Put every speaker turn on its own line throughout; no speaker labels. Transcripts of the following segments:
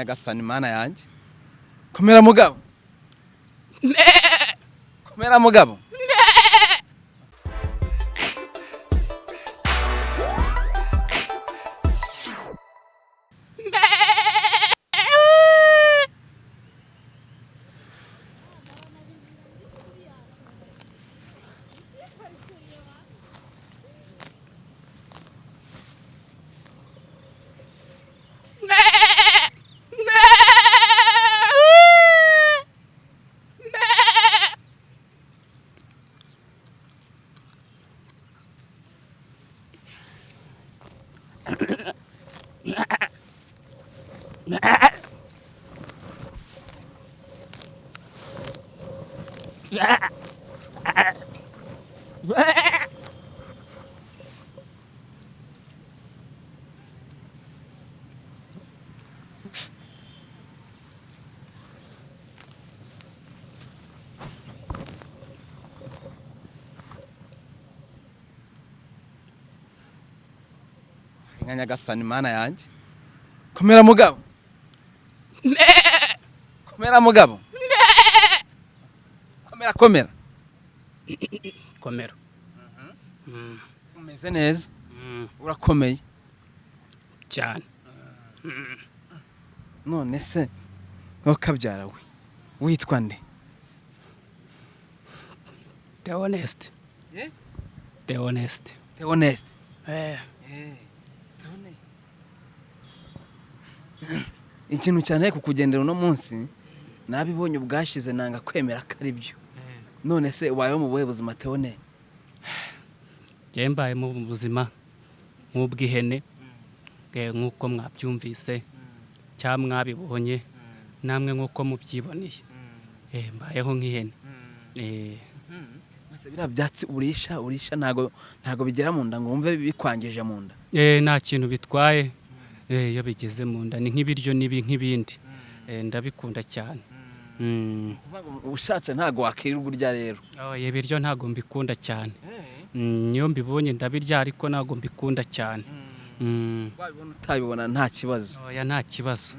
nyagasani mana yanjye komera mugabo komera mugabo nyagasani mana yanjye komera mugabo komera mugabo komera
komera
umeze neza urakomeye
cyane
none se kabyara we witwa nde
The honest
ikintu cyane kukugendera uno munsi nabibonye ubwashize nanga kwemera ko ari byo none se ubayeho mu buhe buzima Theone
mbaye mu buzima nk'ubw'ihene nk'uko mwabyumvise cyangwa mwabibonye namwe nk'uko mubyiboneye mbayeho nk'ihene
biriya byatsi urisha ntago bigera mu nda ngo wumve bikwangije mu nda
nta kintu bitwaye iyo bigeze mu nda ni nk'ibiryo nk'ibindi ndabikunda cyane
ushatse ntago wakirirwa urya rero
ibiryo ntago mbikunda cyane niyo mbibonye ndabirya ariko ntago mbikunda cyane
wabibona utabibona nta kibazo
nta kibazo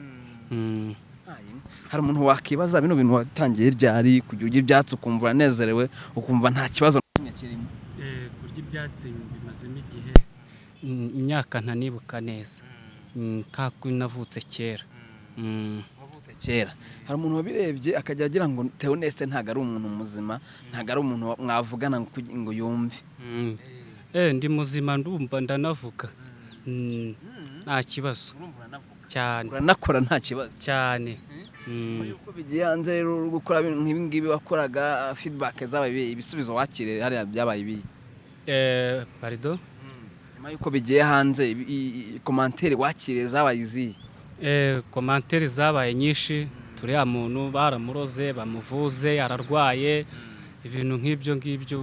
hari umuntu wakibaza bino bintu watangiye ryari kujya urya ibyatsi ukumva uranezerewe ukumva nta kibazo kirimo
kurya ibyatsi bimazemo igihe imyaka ntanibuka neza kako navutse kera
hari umuntu wabirebye akajya agira ngo Theone ntago ari umuntu muzima ntago ari umuntu mwavugana ngo yumve
ndi muzima ndumva ndanavuga nta kibazo cyane
uranakora nta kibazo
cyane
yuko bigiye hanze rero gukora nk'ibi ngibi wakoraga feedback zabaye ibisubizo wakire hariya byabaye ibi
pardon
nyuma yuko bigiye hanze commentaire wakire zabaye izi
commentaire zabaye nyinshi turiya muntu baramuroze bamuvuze ararwaye ibintu nk'ibyo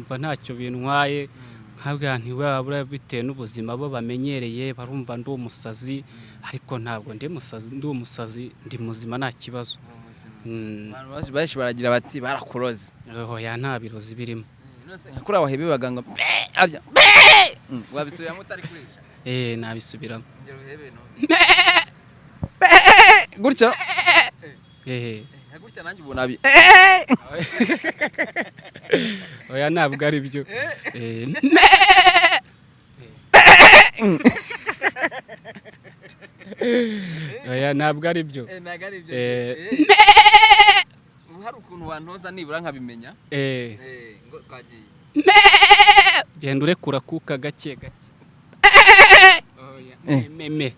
mva ntacyo bintwaye nkabwa ntiwabura bitewe n'ubuzima bo bamenyereye barumva ndi umusazi ariko ntabwo ndi umusazi ndi muzima nta kibazo
abantu bashi baragira bati barakuroze
oya nta birozi birimo
kuri aho hebe baganga arya wabisubiramo utari kurisha
nabisubiramo
gutyo gutya nanjye ubona abi
oya ntabwo ari byo oya ntabwo ari byo
hari ukuntu wantoza nibura nkabimenya ngo twagiye
genda urekura kuka gake gake oya meme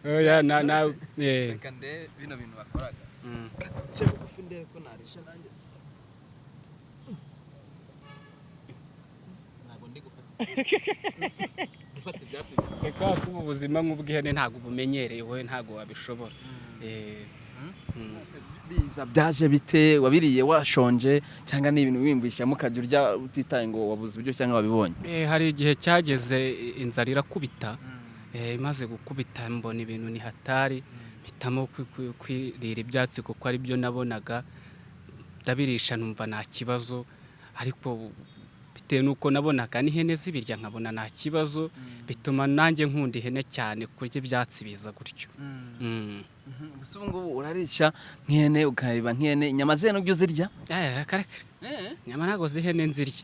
oya
kande bino bintu bakoraga cyo gufinde ko narisha nanjye ntabwo ndi gufata ibyatsi
reka kuba ubuzima nk'ubw'ihene ntabwo bumenyerewe ntabwo wabishobora
biza byaje bite wabiriye washonje cyangwa ni ibintu wimvisha mukajya urya utitaye ngo wabuze ibyo cyangwa wabibonye
hari igihe cyageze inzara irakubita imaze gukubita mbona ibintu ni hatari mpitamo kwirira ibyatsi kuko ari byo nabonaga ndabirisha numva nta kibazo ariko bitewe nuko nabonaga n'ihene zibirya nkabona nta kibazo bituma nanjye nkunda ihene cyane kurya ibyatsi biza gutyo.
Gusa ubu ngubu urarisha nk'ihene ukareba nk'ihene inyama z'ihene ujya uzirya?
Nyama ntago z'ihene nzirya.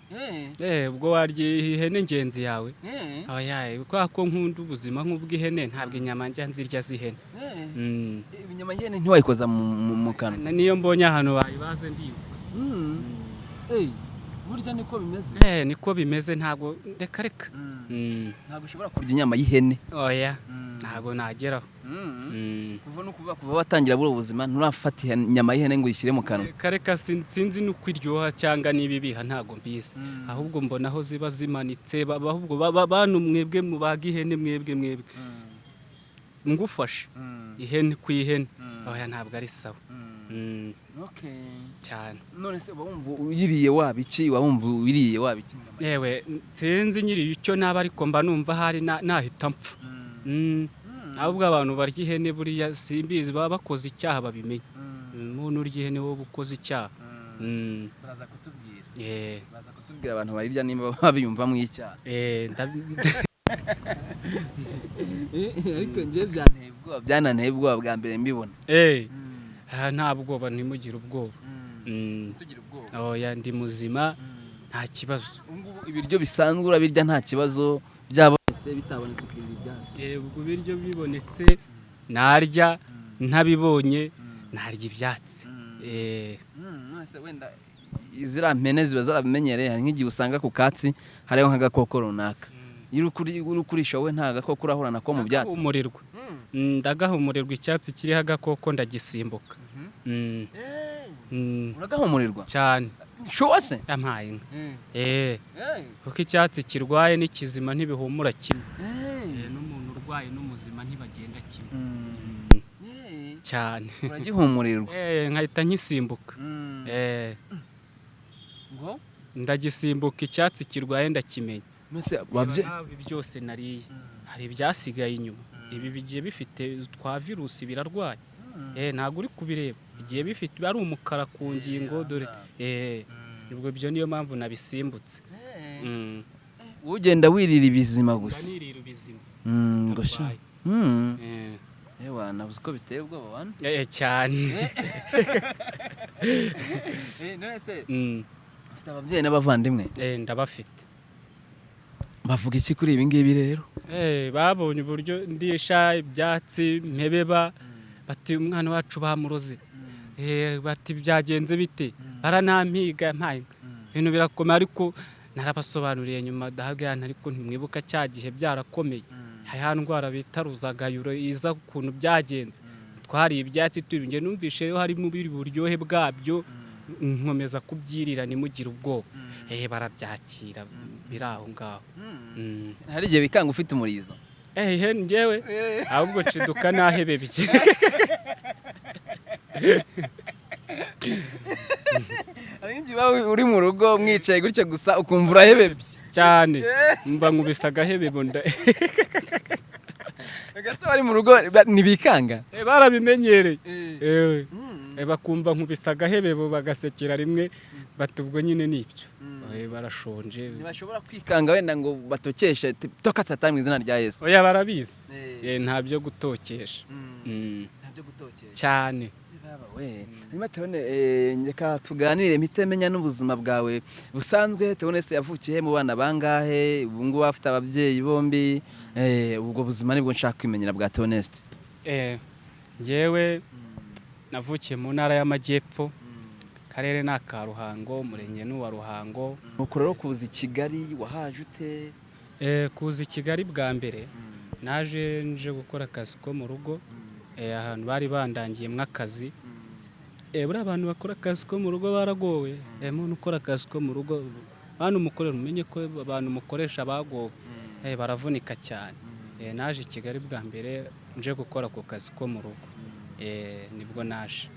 Ubwo warya ihene ngenzi yawe? Kubera ko nkunda ubuzima nk'ubw'ihene ntabwo inyama njya nzirya z'ihene.
Inyama y'ihene ntiwayikoza mu kanwa?
Niyo mbonye ahantu bayibaze ndibuka.
Burya niko bimeze?
Niko bimeze ntabwo reka.
Ntabwo ushobora kurya inyama y'ihene?
Oya ntabwo nageraho.
Kuva watangira buri ubuzima nturafata inyama y'ihene ngo uyishyire mu kanwa?
Reka sinzi nuko iryoha cyangwa niba ibiha ntabwo mbizi. Ahubwo mbona aho ziba zimanitse ahubwo bantu mwebwe mubaga ihene mwebwe ngufashe ihene ku ihene. Oya ntabwo ari sawa. Cyane.
None se uba wumva uyiriye wabiki? Wumva uyiriye wabiki?
Yewe sinzi nyiri icyo naba ariko mba numva hari nahita mpfa. Ahubwo abantu barya ihene buriya simbizi baba bakoze icyaha babimenye. Umuntu urya ihene wowe ukoze icyaha.
Baraza kutubwira.
Baza
kutubwira abantu barirya nimba babiyumva mu icyaha. Ariko ngiye byananteye ubwoba bwa mbere mbibona.
Nta bwoba ntimugire ubwoba.
Tugira ubwoba?
Oya ndi muzima nta kibazo.
Ibiryo bisanzwe urabirya nta kibazo, byabonetse bitabonetse ukirya ibyatsi?
Ubwo ibiryo bibonetse narya, ntabibonye narya ibyatsi.
None wenda izira mpene ziba zarabimenyereye, hari nk'igihe usanga ku katsi hariho nk'agakoko runaka. Iyo uri kurisha wowe nta gakoko urahura nako mu byatsi?
Ndagahumurirwa icyatsi kiriho agakoko ndagisimbuka.
Uragahumurirwa
cyane?
Shuwa se?
Yampaye inka. Kuko icyatsi kirwaye n'ikizima ntibihumura kimwe. N'umuntu urwaye n'umuzima ntibagenda kimwe. Cyane.
Uragihumurirwa?
Nkahita nkisimbuka. Ndagisimbuka icyatsi kirwaye ndakimenya. Ibi byose nariye hari ibyasigaye inyuma. Ibi bigiye bifite twa virusi birarwaye. Ntabwo uri kubireba. Bigiye bifite ari umukara ku ngingo dore. Ubwo byo niyo mpamvu nabisimbutse.
Ugenda wirira ibizima gusa?
Nirira ibizima.
Gosha. Nabuze ko biteye ubwoba wana?
Cyane.
None se ufite ababyeyi n'abavandimwe?
Ndabafite.
Bavuga iki kuri ibi ngibi rero?
Babonye uburyo ndisha ibyatsi mpebeba, bati umwana wacu bamuroze. Bati byagenze bite? Baranampiga mpaye. Ibintu birakomeye ariko narabasobanuriye nyuma dahagana ariko ntimwibuka cya gihe byarakomeye. Haya ndwara bita ruzagayuro iza ukuntu byagenze. Twari ibyatsi tubinge numvishe yo hari mu biri buryohe bwabyo nkomeza kubyirira nimugire ubwoba. Barabyakira biraho ngaho.
Hari igihe bikanga ufite umurizo?
Njyewe ahubwo ciduka nahebebye.
Arinji bawe uri mu rugo mwicaye gutya gusa ukumva urahebebye
cyane. Mba nkubisa gahebebo nda.
Gasa bari mu rugo nibikanga?
Barabimenyereye. Bakumva nkubisa gahebebo bagasekera rimwe batubwo nyine nibyo. Barashonje.
Ntibashobora kwikanga wenda ngo batokeshe tokatsa mu izina rya Yesu?
Oya barabizi. Nta byo gutokesha.
Nta byo gutokesha
cyane.
Nyuma tubone njeka tuganire Menya n'ubuzima bwawe busanzwe. Tubone se yavukiye mu bana bangahe? Ubu ngubu afite ababyeyi bombi. Ubwo buzima nibwo nshaka kwimenyera bwa Theoneste.
Njyewe navukiye mu ntara y'Amajyepfo, karere na Karuhango, umurenge n'uwa Ruhango.
Nuko rero kuza i Kigali wahaje ute?
Kuza i Kigali bwa mbere naje nje gukora akazi ko mu rugo. Ahantu bari bandangiye mw'akazi. Buri abantu bakora akazi ko mu rugo baragowe. Umuntu ukora akazi ko mu rugo abantu mukorera umenye ko abantu mukoresha bagowe. Baravunika cyane. Naje i Kigali bwa mbere nje gukora ku kazi ko mu rugo. Nibwo naje.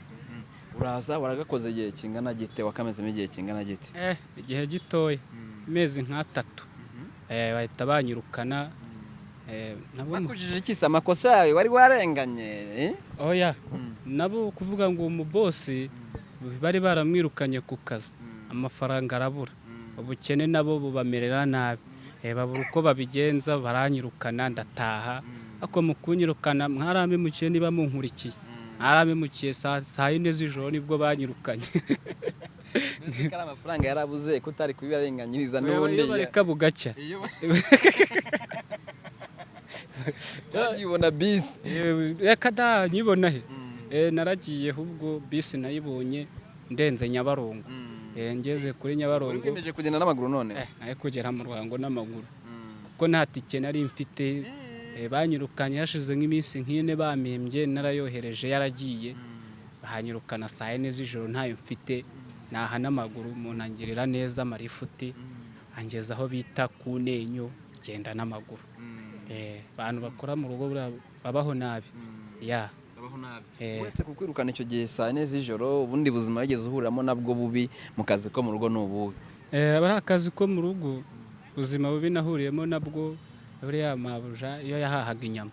Uraza waragakoze igihe kingana gite? Wakamezemo igihe kingana gite?
Igihe gitoya, amezi nk'3. Bahita banyirukana.
Bakujije iki se amakosa yawe wari warenganye?
Oya, nabo kuvuga ngo umubosi bari baramwirukanye ku kazi, amafaranga arabura. ubukene nabo bubamerera nabi babura uko babigenza baranyirukana ndataha ako mukunyirukana mwarampemukiye niba munkurikiye mwarampemukiye saa yine z'ijoro nibwo banyirukanye
kari amafaranga yarabuze ko utari kubibarenganyiriza n'ubundi
bareka bugacya
yibona bisi
reka da nyibona he naragiye ahubwo bisi nayibonye ndenze Nyabarongo ngeze kuri Nyabarongo
ugemeje kugenda n'amaguru none
naye kugera mu Rwango n'amaguru kuko nta tike nari mfite banyirukanye hashize nk'iminsi nk'ine bamembye narayohereje yaragiye bahanyirukana saa yine z'ijoro ntayo mfite naha n'amaguru umuntu angirira neza marifuti angeza aho bita ku Nenyo genda n'amaguru abantu bakora mu rugo babaho nabi
uretse kukwirukana icyo gihe saa yine z'ijoro ubundi buzima wigeze uhuramo nabwo bubi mu kazi ko mu rugo ni ubuhe
ari akazi ko mu rugo ubuzima bubi nahuriyemo nabwo buriya mabuja iyo yahahaga inyama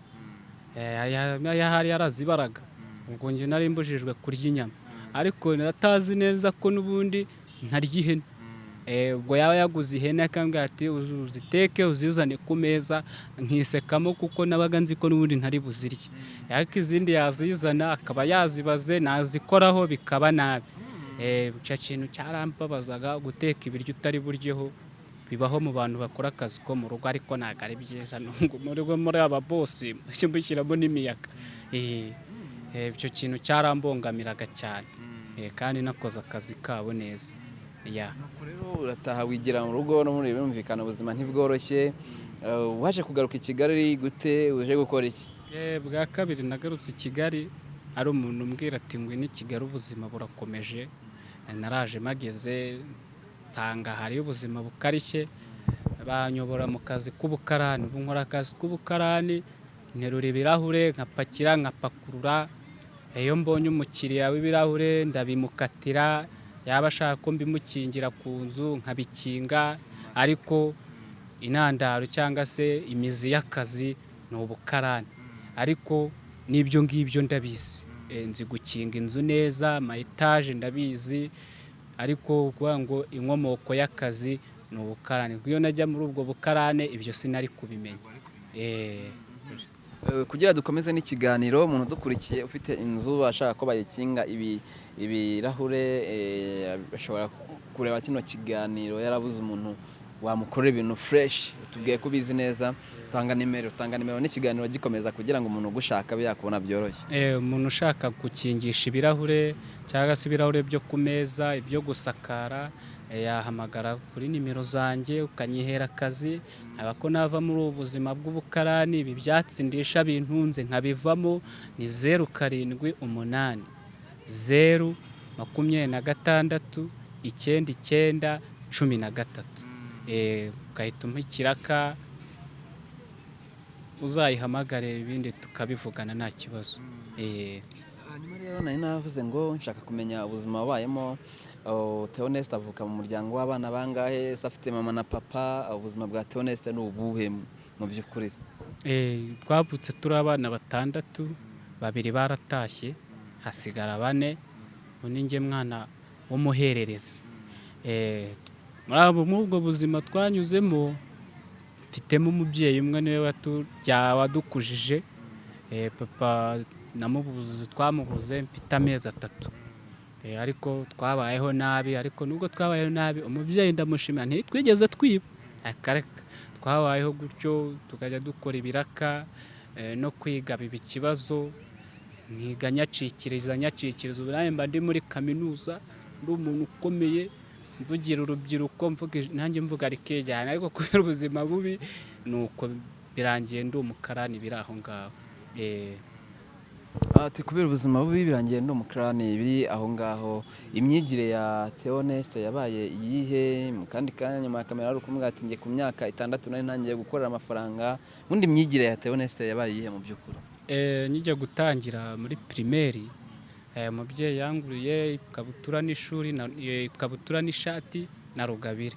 yahari yarazibaraga ubwo njye nari mbujijwe kurya inyama ariko natazi neza ko n'ubundi ntarya ihene ubwo yaba yaguze ihene akambwira ati uziteke uzizane ku meza nkisekamo kuko nabaga nzi ko n'ubundi ntari buzirye ariko izindi yazizana akaba yazibaze nazikoraho bikaba nabi icyo kintu cyarambabazaga guteka ibiryo utari buryeho bibaho mu bantu bakora akazi ko mu rugo ariko ntabwo ari byiza muri aba bosi mushyiramo n'imiyaga icyo kintu cyarambongamiraga cyane kandi nakoze akazi kabo neza
rero urataha wigira mu rugo no muri birumvikana ubuzima ntibworoshye waje kugaruka i Kigali gute uje gukora iki
bwa kabiri nagarutse i Kigali ari umuntu umbwira ati ngwino i Kigali ubuzima burakomeje naraje mageze nsanga hari ubuzima bukarishye banyobora mu kazi k'ubukarani ubu nkora akazi k'ubukarani nterura ibirahure nkapakira nkapakurura iyo mbonye umukiriya w'ibirahure ndabimukatira yaba ashaka ko mbimukingira ku nzu nkabikinga ariko intandaro cyangwa se imizi y'akazi ni ubukarani ariko n'ibyo ngibyo ndabizi nzi gukinga inzu neza ama etaje ndabizi ariko kuvuga ngo inkomoko y'akazi ni ubukarani iyo najya muri ubwo bukarane ibyo sinari kubimenya
kugira dukomeze n'ikiganiro umuntu dukurikiye ufite inzu ashaka ko bayikinga ibirahure ashobora kureba kino kiganiro yarabuze umuntu wamukorera ibintu fresh tubwiye ko ubizi neza utanga nimero n'ikiganiro gikomeza kugira ngo umuntu ugushaka abe yakubona byoroshye
umuntu ushaka gukingisha ibirahure cyangwa se ibirahure byo ku meza ibyo gusakara yahamagara kuri nimero zanjye ukanyihera akazi abako nava muri ubu buzima bw'ubukarani ibi byatsi ndisha bintunze nkabivamo ni 078 026 99 13 ugahita umpa ikiraka uzayihamagare ibindi tukabivugana nta kibazo
hanyuma rero nari navuze ngo nshaka kumenya ubuzima wabayemo Theoneste avuka mu muryango w'abana bangahe se afite mama na papa ubuzima bwa Theoneste ni ubuhe mu by'ukuri
twavutse turi abana 6 babiri baratashye hasigara 4 undi nge mwana w'umuhererezi muri ubwo buzima twanyuzemo mfitemo umubyeyi umwe niwe wadukujije papa namubuze twamubuze mfite amezi 3 ariko twabayeho nabi ariko nubwo twabayeho nabi umubyeyi ndamushimira ntitwigeze twiba akareka twabayeho gutyo tukajya dukora ibiraka no kwiga biba ikibazo nkiga nyacikiriza ubu mba ndi muri kaminuza ndi umuntu ukomeye mvugira urubyiruko nanjye mvuga rikejyana ariko kubera ubuzima bubi nuko birangiye ndi umukarani biri aho ngaho
ati kubera ubuzima bubi birangiye ndi umukarani biri aho ngaho imyigire ya Theoneste yabaye iyihe mu kandi kanya nyuma ya kamera ari ukumubwira ati ngiye ku myaka 6 nari ntangiye gukorera amafaranga ubundi imyigire ya Theoneste yabaye iyihe mu by'ukuri
njya gutangira muri primaire umubyeyi yanguriye ikabutura n'ishuri ikabutura n'ishati na rugabire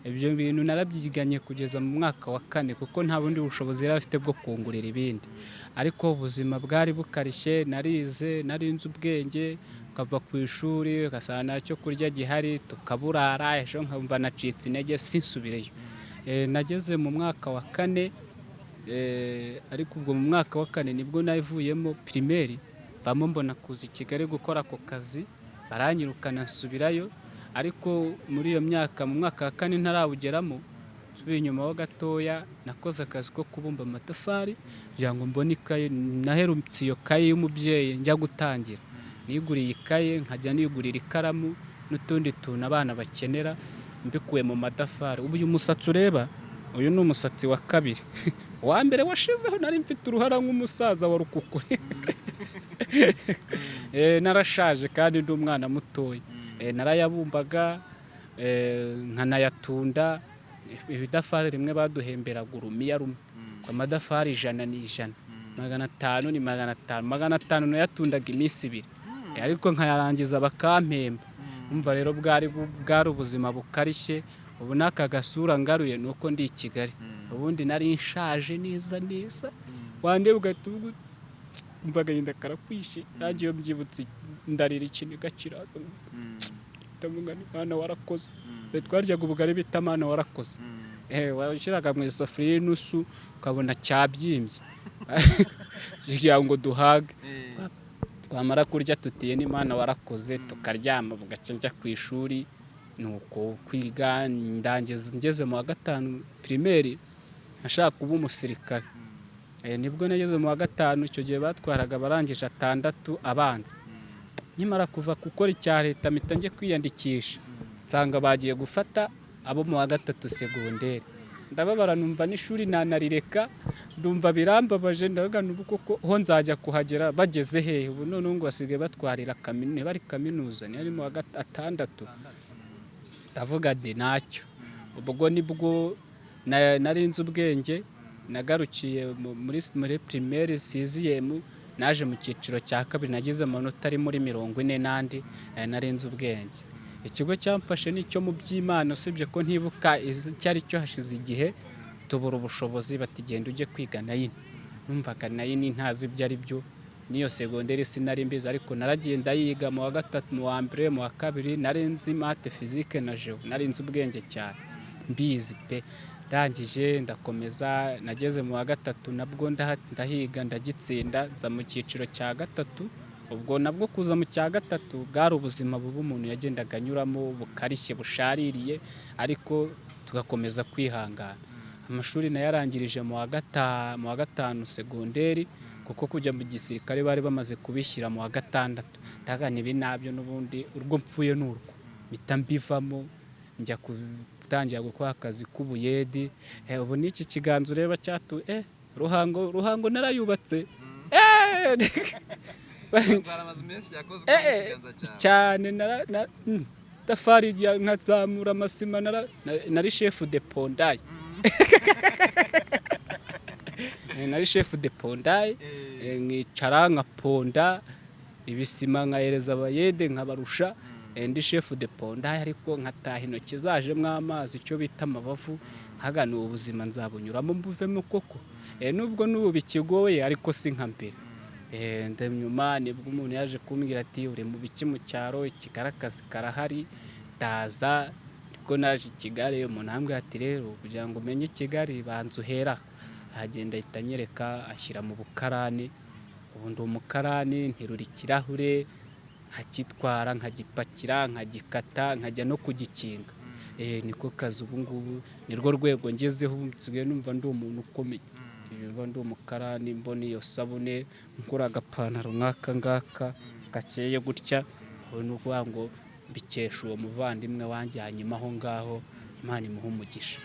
ibyo bintu narabyiganye kugeza mu mwaka wa 4 kuko nta bundi bushobozi yari afite bwo kungurira ibindi, ariko ubuzima bwari bukarishye, narize narinze ubwenge, ukava ku ishuri ugasanga cyo kurya gihari tukaburara, ejo nkumva nacitse intege sinsubireyo. Nageze mu mwaka wa 4, ariko ubwo mu mwaka wa 4 nibwo navuyemo primaire, bamwe mbona kuza i Kigali gukora ako kazi, baranyirukana nsubirayo. Ariko muri iyo myaka mu mwaka wa 4 ntarawugeramo, tubiye inyuma ho gatoya nakoze akazi ko kubumba amatafari kugira ngo mbone ikaye. Naherutse iyo kaye y'umubyeyi njya gutangira, niguriye ikaye nkajya nigurira ikaramu n'utundi tuntu abana bakenera mbikuye mu matafari. Ubu uyu musatsi ureba, uyu ni umusatsi wa 2. Wa mbere washizeho nari mfite uruhara nk'umusaza wa rukukuri. Narashaje kandi ndi umwana mutoya. Narayabumbaga, nkanayatunda. Ibidafari rimwe baduhemberaga urumiya rumwe, amadafari 100 ni 100, 500 ni 500, 500 nayatundaga iminsi 2, ariko nkayarangiza bakampemba. Umva rero bwari ubuzima bukarishye. Ubu naka gasura ngaruye nuko ndi i Kigali, ubundi nari nshaje neza neza, wande ugatugu umvaga yinda karakwishe. Nagiye mbyibutse ndarira ikiniga kiraza, tamugani Mana warakoze. Twaryaga ubugari bita Mana warakoze. Washiraga mu isafuriya inusu ukabona cyabyimbye kugira ngo duhage. Twamara kurya tutiye ni Mana warakoze, tukaryama bugaca njya ku ishuri. Nuko kwiga ndangiza ngeze mu wa 5 primaire, nashaka kuba umusirikare. Nibwo nageze mu wa 5, icyo gihe batwaraga barangije 6 abanza. Nyimara kuva gukora icya leta mpita njye kwiyandikisha, nsanga bagiye gufata abo mu wa 3 segonderi. Ndababara numva n'ishuri nanarireka, ndumva birambabaje, ndavuga n'ubu koko ho nzajya kuhagera bageze hehe. Ubu none ngo basigaye batwarira kaminuza, bari kaminuza ni ari mu wa 6. Ndavuga ndi nacyo. Ubwo nibwo narinze ubwenge, nagarukiye muri primaire 6e, naje mu cyiciro cya 2 nagize amanota ari muri 40 n'andi, narinze ubwenge. Ikigo cyamfashe nicyo mu by'Imana, usibye ko ntibuka cyari cyo hashize igihe tubura ubushobozi batigenda uje kwiga nayini. Numvaga nayini ntazi ibyo ari byo, niyo segonderi sinari mbizi, ariko naragenda yiga mu wa 3, mu wa 1, mu wa 2 narinzi mate, physique na geo, narinzi ubwenge cyane mbizi pe. Ndangije ndakomeza, nageze mu wa 3 nabwo ndahiga ndagitsinda, nza mu cyiciro cya 3. Ubwo nabwo kuza mu cya 3 bwari ubuzima bubu umuntu yagendaga anyuramo, bukarishye bushaririye, ariko tugakomeza kwihangana. Amashuri nayarangirije mu wa 5 segonderi, kuko kujya mu gisirikare bari bamaze kubishyira mu wa 6. Ndagana ibi nabyo n'ubundi urwo mpfuye n'urwo mpita mbivamo, njya gutangira gukora akazi k'ubuyedi. Ubu n'iki kiganza ureba cyatu ruhango narayubatse. Cyane tafari nkazamura amasima, nari chef de pondaye. Nari chef de pondaye, nkicara nkaponda ibisima nkahereza abayede nkabarusha. Ndi chef de pondaye, ariko nkataha intoki zajemo amazi, icyo bita amabavu. Hagana ubuzima nzabunyuramo mbuvemo koko, nubwo n'ubu bikigoye ariko si nka mbere. Nyuma nibwo umuntu yaje kumbwira ati uri mu biki mu cyaro, ikigarakazi karahari, ndaza. Nibwo naje i Kigali, umuntu ambwira ati rero kugira ngo umenye Kigali banza uhera. Agenda ahita anyereka, ashyira mu bukarani. Ubu ndi umukarani, nterura ikirahure nkakitwara, nkagipakira, nkagikata, nkajya no kugikinga. Niko kazi ubu ngubu, nirwo rwego ngezeho. Nsigaye numva ndi umuntu ukomeye, niba ndi umukarani, mbona iyo sabune, nkora agapantaro nk'aka ngaka gakeye gutya. Ubu ni ukuvuga ngo mbikesha uwo muvandimwe wanjyanyemo aho ngaho. Imana imuhe umugisha.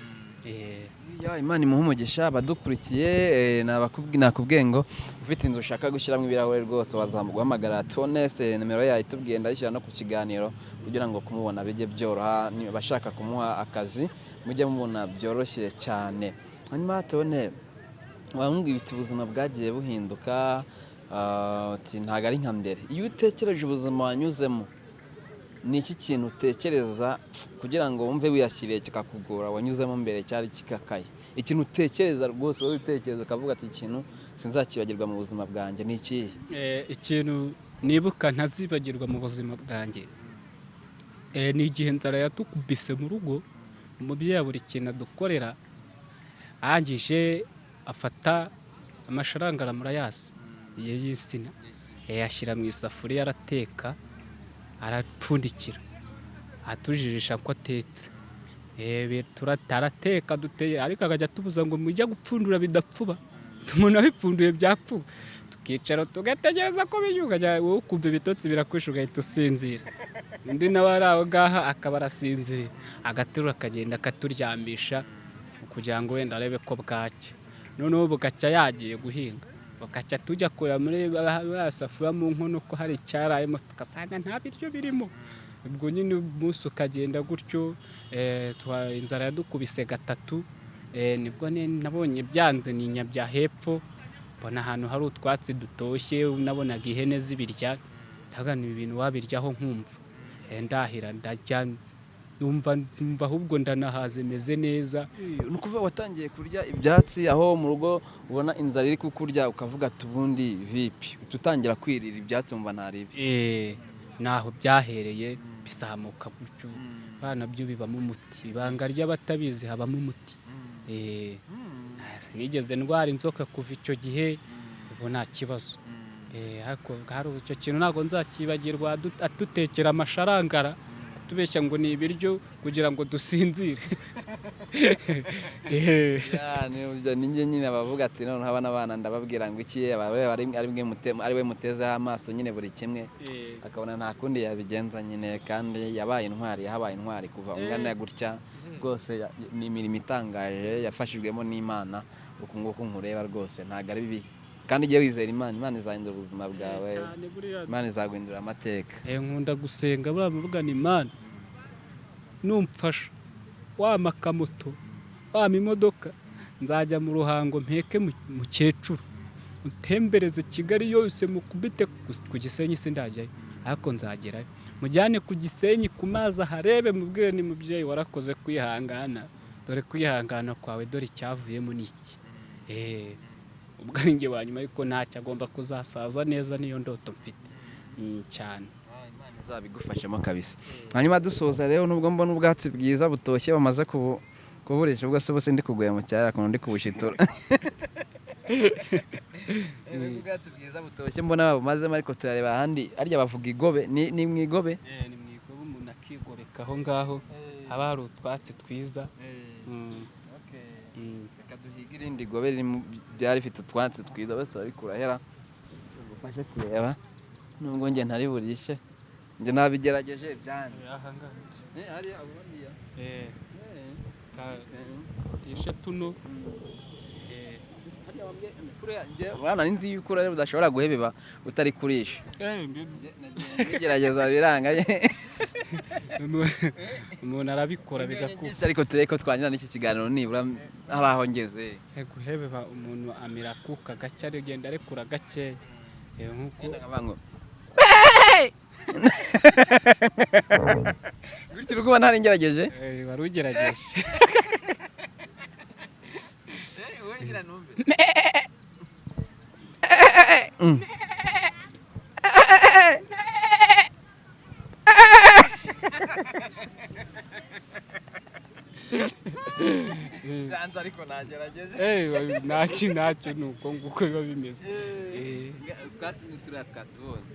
Imana imuhe umugisha. Abadukurikiye nakubwiye ngo ufite inzu ushaka gushyiramo ibirahure rwose wazamuguhamagara Tonese, nimero yayo itubwiye ndayishyira no ku kiganiro kugira ngo kumubona bijye byoroha. Bashaka kumuha akazi mujye mubona byoroshye cyane. Hanyuma Tone, wambwira uti ubuzima bwagiye buhinduka, ntago ari nka mbere. Iyo utekereje ubuzima wanyuzemo ni iki kintu utekereza kugira ngo wumve wiyakiriye kikakugora wanyuzemo mbere cyari kikakaye ikintu utekereza rwose wowe utekereza ukavuga ati ikintu sinzakibagirwa mu buzima bwanjye ni ikihe
ikintu nibuka ntazibagirwa mu buzima bwanjye ni igihe nzara yatukubise mu rugo umubyeyi buri kintu adukorera arangije afata amasharangara murayasi y'insina yashyira mu isafuriya arateka arapfundikira atujijisha ko atetse tarateka duteye ariko akajya tubuza ngo mujya gupfundura bidapfuba umuntu abipfunduye byapfuba tukicara tugategereza ko bishyuka wowe ukumva ibitotsi birakwisha ugahita usinzira undi nawe ari aho ngaho akaba arasinzira agaterura akagenda akaturyamisha kugira ngo wenda arebe ko bwacya noneho bugacya yagiye guhinga bakacya tujya kureba muri basafura mu nkono ko hari icyarayemo tugasanga nta biryo birimo ubwo nyine umunsi ukagenda gutyo inzara yadukubise gatatu nibwo nabonye byanze ninya bya hepfo mbona ahantu hari utwatsi dutoshye nabonaga ihene zibirya ndagana ibintu wabiryaho nkumva ndahira ndarya numva ahubwo ndanahaze meze neza
nukuva watangiye kurya ibyatsi aho mu rugo ubona inzara iri kukurya ukavuga tubundi vipi tutangira kwirira ibyatsi umva ntaribi
naho byahereye bisamuka gutyo bana byo bibamo umuti ibanga ry'abatabizi habamo umuti sinigeze ndwara inzoka kuva icyo gihe ubu nta kibazo ariko hari icyo kintu ntabwo nzakibagirwa atutekera amasharangara tubeshya ngo ni ibiryo kugira ngo dusinzire
ninjye nyine abavuga ati noneho abana ndababwira ngo iki ari we mutezeho amaso nyine buri kimwe akabona nta kundi yabigenza nyine kandi yabaye intwari kuva ungana gutya rwose ni imirimo itangaje yafashijwemo n'Imana uku nguku nkureba rwose ntabwo ari bibi kandi igihe wizera Imana izahindura ubuzima bwawe Imana izaguhindura amateka
nkunda gusenga bamuvugana Imana numfasha wama akamoto wama imodoka nzajya mu ruhango mpeke mukecuru utembereze Kigali yose mukubite ku Gisenyi sindajyayo ariko nzagerayo mujyane ku Gisenyi ku mazi aharebe mubwire ni mubyeyi warakoze kwihangana dore kwihangana kwawe dore icyavuyemo niki ubwo ari nge wanyuma ariko ntacyo agomba kuzasaza neza niyo ndoto mfite cyane
Imana izabigufashemo kabisa hanyuma dusoza rero nubwo mbona ubwatsi bwiza butoshye bamaze kuburisha ubwo se bose ndi kuguye mu cyara kuno ndi kubushitura ubwatsi bwiza butoshye mbona bumazemo ariko turareba ahandi arya bavuga igobe ni mu igobe
ni mu igobe umuntu akigobeka aho ngaho haba hari utwatsi twiza
reka duhiga irindi gobe ryari rifite utwatsi twiza bose turabikurahera ufashe kureba nubwo njye ntari burishe njye nabigerageje byanjye hari aburiya
ishe tuno
bana nzi yuko rero udashobora guhebeba utari kurisha ngerageza biranga
umuntu arabikora bigakuka
ariko tureke ko twanyira n'iki kiganiro nibura hari aho ngeze
guhebeba umuntu amira kuka gake agenda arekura gake
nkuko gutyo uko ntari ngerageje
wari ugerageje
Janza ariko nagerageje
ntacyo nuko nguko biba bimeze
ubwatsi ni turiya twatubonye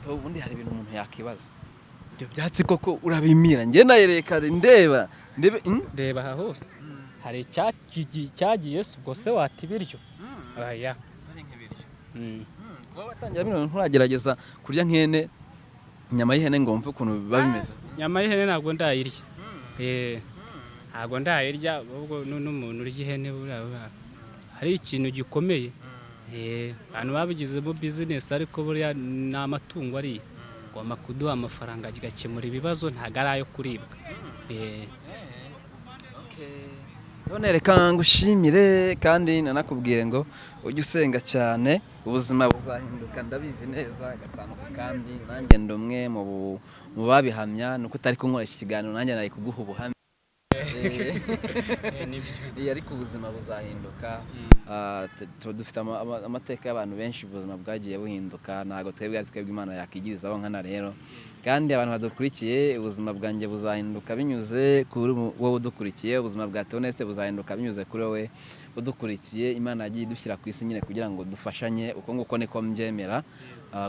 ubundi hari ibintu umuntu yakibaza ibyo byatsi koko urabimira njye nayerekare ndeba
aha hose hari icyagiye ubwo se wata ibiryo aya
ari nk'ibiryo kuba watangira bino nturagerageza kurya nk'ihene inyama y'ihene ngo wumve ukuntu biba bimeze
inyama y'ihene ntabwo ndayirya ntabwo ndayirya ahubwo n'umuntu urya ihene hari ikintu gikomeye abantu babigizemo business ariko buriya ni amatungo ari ngomba kuduha amafaranga agakemura ibibazo ntabwo ari ayo kuribwa
none reka ngushimire kandi nanakubwire ngo ujye usenga cyane ubuzima buzahinduka ndabizi neza gatanu kandi nanjye ndi umwe mu babihamya nuko utari kunkoresha ikiganiro nanjye nari kuguha ubuhamya ariko ubuzima buzahinduka dufite amateka y'abantu benshi ubuzima bwagiye buhinduka ntabwo twebwe Imana yakigirizaho nkana rero kandi abantu badukurikiye ubuzima bwanjye buzahinduka binyuze kuri wowe udukurikiye ubuzima bwa Theoneste buzahinduka binyuze kuri wowe udukurikiye Imana yagiye idushyira ku isi nyine kugira ngo dufashanye uko nguko niko mbyemera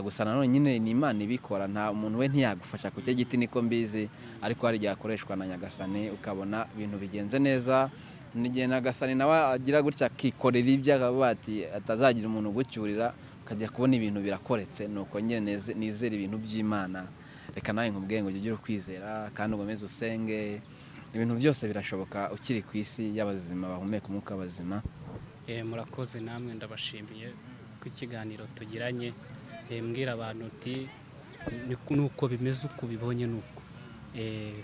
gusa nanone nyine ni Imana ibikora nta umuntu we ntiyagufasha ku cyo giti niko mbizi ariko hari igihe akoreshwa na Nyagasani ukabona ibintu bigenze neza n'igihe Nyagasani nawe agira gutya akikorera iby'akabati atazagira umuntu ugucyurira ukajya kubona ibintu birakoretse nuko nyine nizera ibintu by'Imana reka nawe nkubwiye ngo ujye ukwizera kandi ugomeze usenge ibintu byose birashoboka ukiri ku isi y'abazima bahumeka umwuka w'abazima
murakoze namwe ndabashimiye ku kiganiro tugiranye mbwira abantu uti nuko bimeze uko bibonye nuko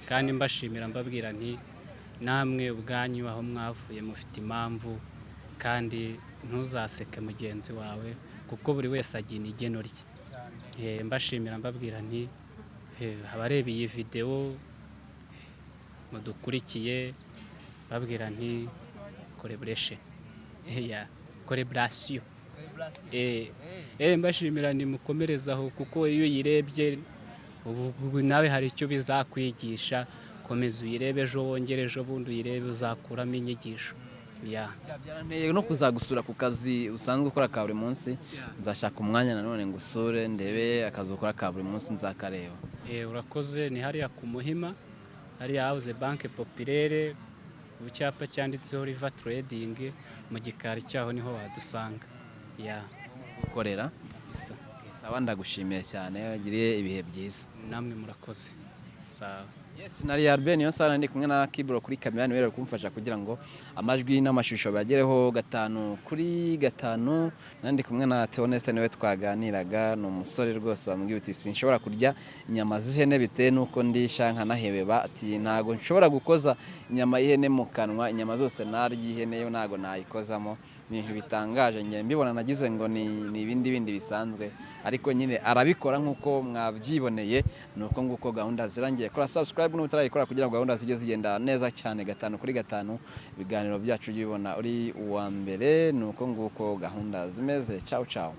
kandi mbashimira mbabwira nti namwe ubwanyu aho mwavuye mufite impamvu kandi ntuzaseke mugenzi wawe kuko buri wese agira igeno rye mbashimira mbabwira nti abareba iyi video mudukurikiye babwira nti collaboration mbashimira ni mukomerezaho kuko iyo uyirebye ubu nawe hari icyo bizakwigisha komeza uyirebe ejo wongere ejo bundi uyirebe uzakuramo inyigisho
byaranteye no kuzagusura ku kazi usanzwe ukora ka buri munsi nzashaka umwanya nanone ngusure ndebe akazi ukora ka buri munsi nzakareba
urakoze ni hariya ku Muhima hariya House Banque Populaire ku cyapa cyanditseho River Trading mu gikari cyaho niho wadusanga
gukorera sawa ndagushimiye cyane wagiriye ibihe byiza
namwe murakoze sawa
nari Albert niyo sana ndi kumwe na Kibro kuri kamera niwe kumfasha kugira ngo amajwi n'amashusho bagereho 5/5 nandi kumwe na Theoneste niwe twaganiraga no umusore rwose bamubwiye uti sinshobora kurya inyama z'ihene bitewe nuko ndisha nkanahebeba ati ntago nshobora gukoza inyama y'ihene mu kanwa inyama zose narya ihene yo ntago nayikozamo ibintu bitangaje ngiye mbibona nagize ngo ni ibindi bisanzwe ariko nyine arabikora nkuko mwabyiboneye nuko nguko gahunda zirangiye kora subscribe n'utarayikora kugira ngo gahunda zijye zigenda neza cyane 5/5 ibiganiro byacu byibona uri uwa mbere nuko nguko gahunda zimeze ciao ciao